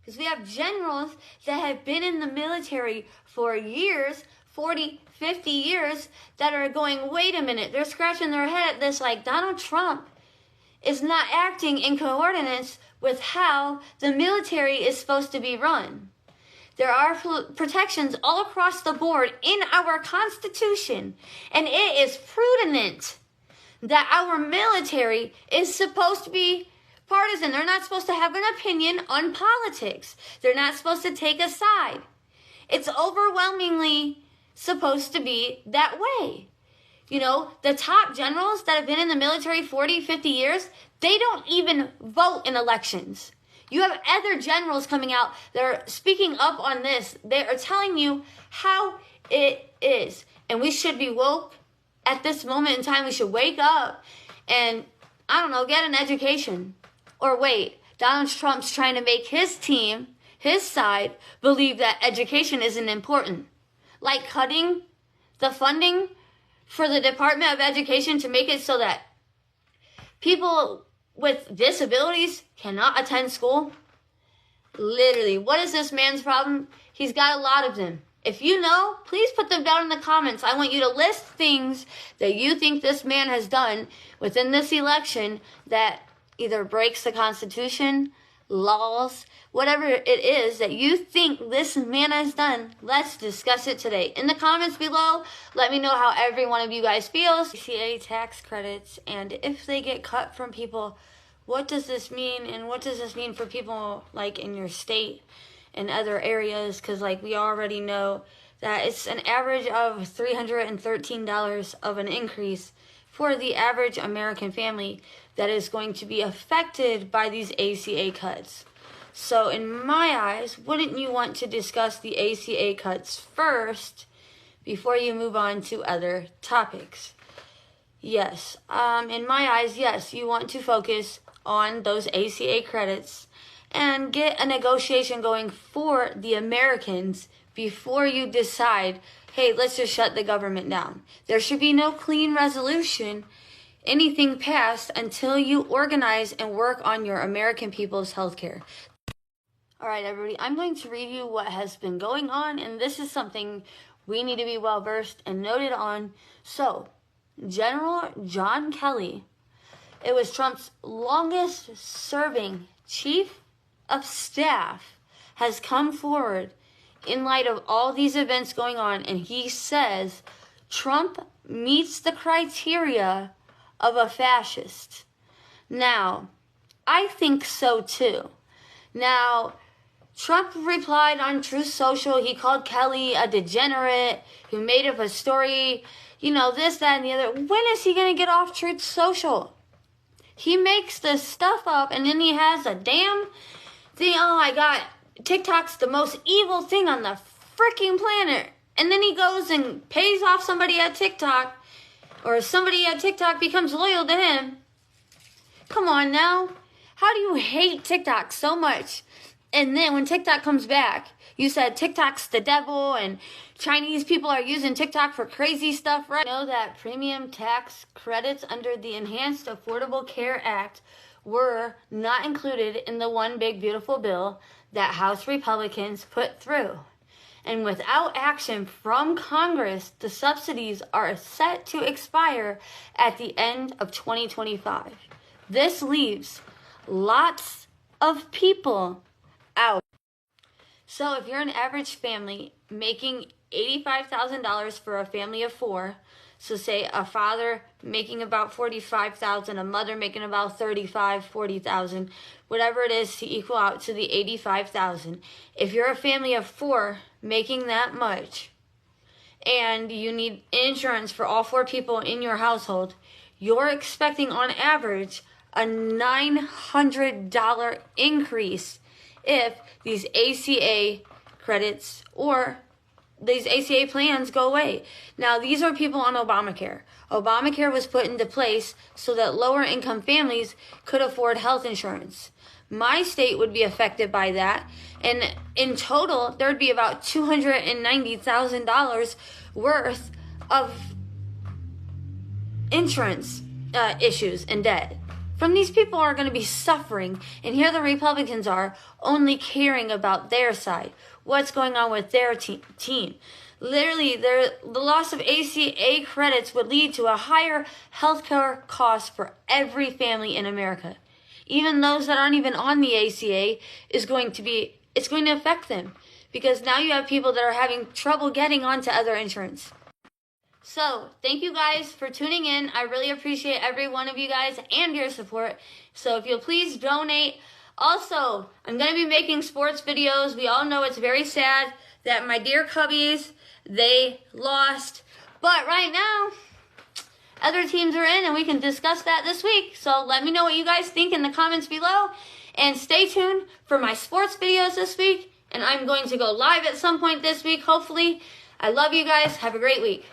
Because we have generals that have been in the military for years, 40, 50 years, that are going, wait a minute, they're scratching their head at this like Donald Trump is not acting in coordinates with how the military is supposed to be run. There are protections all across the board in our Constitution, and it is prudent that our military is supposed to be partisan. They're not supposed to have an opinion on politics. They're not supposed to take a side. It's overwhelmingly supposed to be that way. You know, the top generals that have been in the military 40, 50 years, they don't even vote in elections. You have other generals coming out that are speaking up on this. They are telling you how it is. And we should be woke at this moment in time. We should wake up and, I don't know, get an education. Or wait, Donald Trump's trying to make his team, his side, believe that education isn't important. Like cutting the funding for the Department of Education to make it so that people with disabilities cannot attend school. Literally, what is this man's problem? He's got a lot of them. If you know, please put them down in the comments. I want you to list things that you think this man has done within this election that either breaks the Constitution, laws, whatever it is that you think this man has done. Let's discuss it today. In the comments below, let me know how every one of you guys feels. ACA tax credits, and if they get cut from people, what does this mean? And what does this mean for people like in your state and other areas? Because like we already know that it's an average of $313 of an increase for the average American family that is going to be affected by these ACA cuts. So in my eyes, wouldn't you want to discuss the ACA cuts first before you move on to other topics? Yes, in my eyes, yes, you want to focus on those ACA credits and get a negotiation going for the Americans before you decide, hey, let's just shut the government down. There should be no clean resolution, anything passed, until you organize and work on your American people's health care. All right, everybody, I'm going to read you what has been going on, and this is something we need to be well versed and noted on. So, General John Kelly, it was Trump's longest serving chief of staff, has come forward in light of all these events going on, and he says Trump meets the criteria of a fascist. Now, I think so too. Now, Trump replied on Truth Social. He called Kelly a degenerate who made up a story, you know, this, that, and the other. When is he going to get off Truth Social? He makes this stuff up, and then he has a damn thing. Oh my God, TikTok's the most evil thing on the freaking planet. And then he goes and pays off somebody at TikTok, or somebody at TikTok becomes loyal to him. Come on now. How do you hate TikTok so much? And then when TikTok comes back, you said TikTok's the devil and Chinese people are using TikTok for crazy stuff, right? You know that premium tax credits under the Enhanced Affordable Care Act were not included in the one big beautiful bill that House Republicans put through. And without action from Congress, the subsidies are set to expire at the end of 2025. This leaves lots of people out. So if you're an average family making $85,000 for a family of four, so say a father making about $45,000, a mother making about $40,000, whatever it is to equal out to the $85,000. If you're a family of four making that much and you need insurance for all four people in your household, you're expecting on average a $900 increase if these ACA credits or these ACA plans go away. Now, these are people on Obamacare. Obamacare was put into place so that lower income families could afford health insurance. My state would be affected by that. And in total, there would be about $290,000 worth of insurance issues and debt. from these people are going to be suffering. And here the Republicans are only caring about their side, what's going on with their team. Literally, the loss of ACA credits would lead to a higher healthcare cost for every family in America. Even those that aren't even on the ACA it's going to affect them, because now you have people that are having trouble getting onto other insurance. So, thank you guys for tuning in. I really appreciate every one of you guys and your support. So, if you'll please donate. Also, I'm going to be making sports videos. We all know it's very sad that my dear Cubbies, they lost. But right now, other teams are in, and we can discuss that this week. So, let me know what you guys think in the comments below. And stay tuned for my sports videos this week. And I'm going to go live at some point this week, hopefully. I love you guys. Have a great week.